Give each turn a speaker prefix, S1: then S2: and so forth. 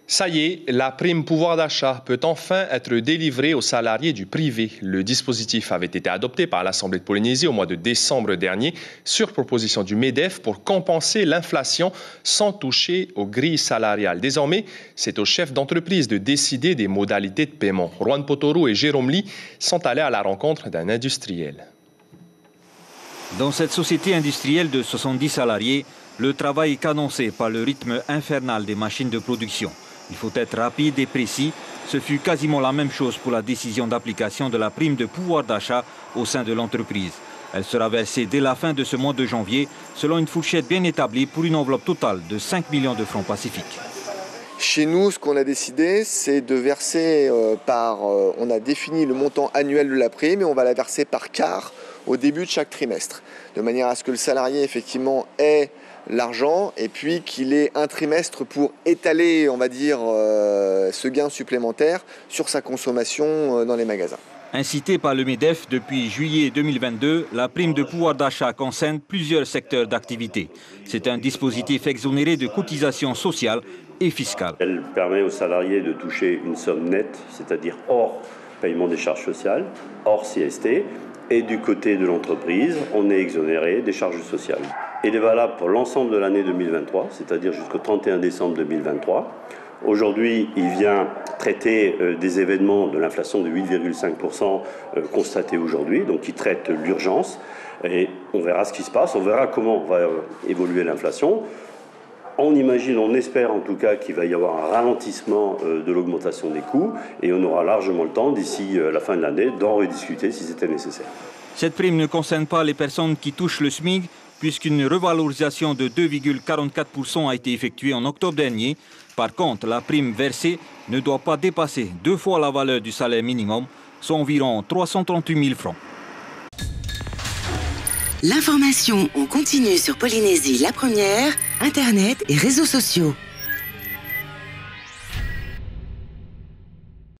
S1: Ça y est, la prime pouvoir d'achat peut enfin être délivrée aux salariés du privé. Le dispositif avait été adopté par l'Assemblée de Polynésie au mois de décembre dernier sur proposition du MEDEF pour compenser l'inflation sans toucher aux grilles salariales. Désormais, c'est aux chefs d'entreprise de décider des modalités de paiement. Juan Potoru et Jérôme Lee sont allés à la rencontre d'un industriel.
S2: Dans cette société industrielle de 70 salariés, le travail est cadencé par le rythme infernal des machines de production. Il faut être rapide et précis. Ce fut quasiment la même chose pour la décision d'application de la prime de pouvoir d'achat au sein de l'entreprise. Elle sera versée dès la fin de ce mois de janvier, selon une fourchette bien établie pour une enveloppe totale de 5 millions de francs pacifiques.
S3: Chez nous, ce qu'on a décidé, c'est de verser on a défini le montant annuel de la prime et on va la verser par quart au début de chaque trimestre, de manière à ce que le salarié, effectivement, ait l'argent et puis qu'il ait un trimestre pour étaler, on va dire, ce gain supplémentaire sur sa consommation dans les magasins.
S2: Incitée par le MEDEF depuis juillet 2022, la prime de pouvoir d'achat concerne plusieurs secteurs d'activité. C'est un dispositif exonéré de cotisations sociales et fiscales.
S4: Elle permet aux salariés de toucher une somme nette, c'est-à-dire hors paiement des charges sociales, hors CST. Et du côté de l'entreprise, on est exonéré des charges sociales. Il est valable pour l'ensemble de l'année 2023, c'est-à-dire jusqu'au 31 décembre 2023. Aujourd'hui, il vient traiter des événements de l'inflation de 8,5% constatée aujourd'hui, donc qui traite l'urgence. Et on verra ce qui se passe, on verra comment va évoluer l'inflation. On imagine, on espère en tout cas qu'il va y avoir un ralentissement de l'augmentation des coûts et on aura largement le temps d'ici la fin de l'année d'en rediscuter si c'était nécessaire.
S2: Cette prime ne concerne pas les personnes qui touchent le SMIC puisqu'une revalorisation de 2,44% a été effectuée en octobre dernier. Par contre, la prime versée ne doit pas dépasser 2 fois la valeur du salaire minimum, soit environ 338 000 francs.
S5: L'information en continu sur Polynésie la première, Internet et réseaux sociaux.